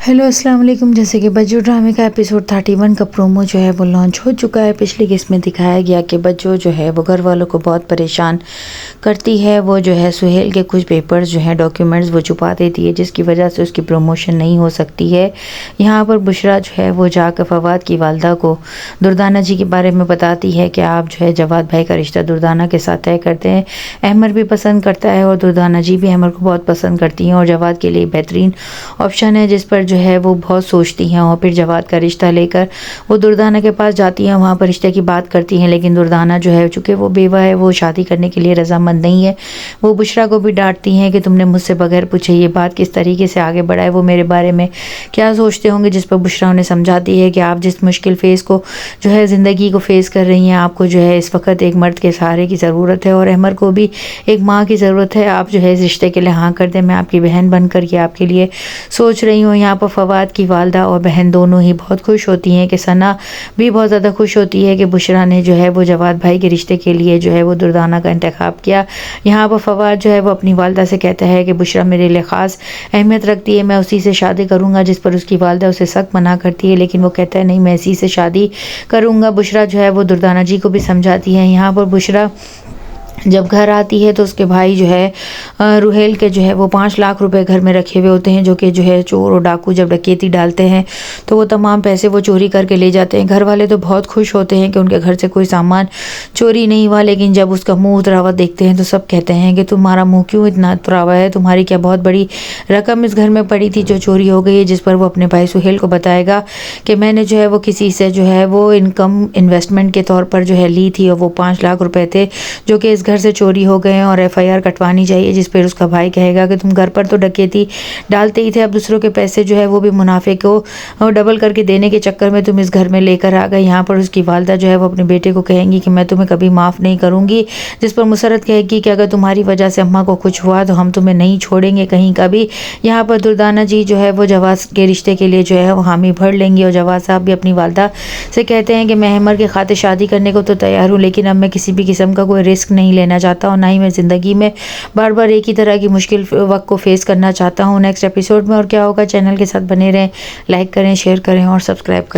Hello अस्सलाम वालेकुम। जैसे कि बज्जो ड्रामे का एपिसोड 31 का प्रोमो जो है वो लॉन्च हो चुका है। पिछली किस्त में दिखाया गया कि बज्जो जो है वो घर वालों को बहुत परेशान करती है। वो जो है सुहेल के कुछ पेपर्स जो हैं डॉक्यूमेंट्स वो छुपा देती है, जिसकी वजह से उसकी प्रमोशन नहीं हो सकती है। यहाँ पर बुशरा जो है वो जाकर फवाद की वालदा को दुर्दाना जी के बारे में बताती है कि आप जो है जवाद भाई का रिश्ता दुर्दाना के साथ तय करते हैं। अहमर भी पसंद करता है और दुर्दाना जी भी अहमर को बहुत पसंद करती हैं और जवाद के लिए बेहतरीन ऑप्शन है, जिस पर जो है वो बहुत सोचती हैं। और फिर जवाद का रिश्ता लेकर वो दुर्दाना के पास जाती हैं, वहाँ पर रिश्ते की बात करती हैं। लेकिन दुर्दाना जो है चूँकि वो बेवा है, वो शादी करने के लिए रजामंद नहीं है। वो बुशरा को भी डांटती हैं कि तुमने मुझसे बगैर पूछे ये बात किस तरीके से आगे बढ़ाए, वो मेरे बारे में क्या सोचते होंगे। जिस पर बुशरा उन्हें समझाती है कि आप जिस मुश्किल फेज़ को जो है ज़िंदगी को फेस कर रही हैं, आपको जो है इस वक्त एक मर्द के सहारे की ज़रूरत है और अहमर को भी एक माँ की ज़रूरत है। आप जो है इस रिश्ते के लिए हाँ कर दें, मैं आपकी बहन बनकर के आपके लिए सोच रही हूँ। यहाँ पर फवाद की वालदा और बहन दोनों ही बहुत खुश होती हैं कि सना भी बहुत ज़्यादा खुश होती है कि बुशरा ने जो है वो जवाद भाई के रिश्ते के लिए जो है वो दुर्दाना का इंतखाब किया। यहाँ पर फवाद जो है वो अपनी वालदा से कहता है कि बुशरा मेरे लिए ख़ास अहमियत रखती है, मैं उसी से शादी करूँगा। जिस पर उसकी वालदा उसे सख्त मना करती है, लेकिन वो कहता है नहीं, मैं इसी से शादी करूँगा। बुशरा जो है वो दुर्दाना जी को भी समझाती है। यहाँ पर बुशरा जब घर आती है तो उसके भाई जो है रुहेल के जो है वो 5 लाख रुपए घर में रखे हुए होते हैं, जो कि जो है चोर और डाकू जब डकैती डालते हैं तो वो तमाम पैसे वो चोरी करके ले जाते हैं। घर वाले तो बहुत खुश होते हैं कि उनके घर से कोई सामान चोरी नहीं हुआ, लेकिन जब उसका मुंह उतरावा देखते हैं तो सब कहते हैं कि तुम्हारा मुंह क्यों इतना उतरावा है, तुम्हारी क्या बहुत बड़ी रकम इस घर में पड़ी थी जो चोरी हो गई है। जिस पर वो अपने भाई सुहेल को बताएगा कि मैंने जो है वो किसी से जो है वो इनकम इन्वेस्टमेंट के तौर पर जो है ली थी और वो 5 लाख रुपए थे जो कि इस घर से चोरी हो गए हैं और FIR कटवानी चाहिए। जिस पर उसका भाई कहेगा कि तुम घर पर तो डकैती डालते ही थे, अब दूसरों के पैसे जो है वो भी मुनाफे को डबल करके देने के चक्कर में तुम इस घर में लेकर आ गए। यहाँ पर उसकी वालदा जो है वो अपने बेटे को कहेंगी कि मैं तुम्हें कभी माफ़ नहीं करूँगी। जिस पर मुसरत कहेगी कि अगर तुम्हारी वजह से अम्मा को कुछ हुआ तो हम तुम्हें नहीं छोड़ेंगे कहीं का भी। यहाँ पर दुर्दाना जी जो है वो जवाद के रिश्ते के लिए जो है वो हामी भर लेंगी और जवाद साहब भी अपनी वालदा से कहते हैं कि मैं अहमर के खातिर शादी करने को तो तैयार हूँ, लेकिन अब मैं किसी भी किस्म का कोई रिस्क नहीं लेना चाहता और ना ही मैं ज़िंदगी में बार बार एक ही तरह की मुश्किल वक्त को फेस करना चाहता हूँ। नेक्स्ट एपिसोड में और क्या होगा, चैनल के साथ बने रहें, लाइक करें, शेयर करें और सब्सक्राइब करें।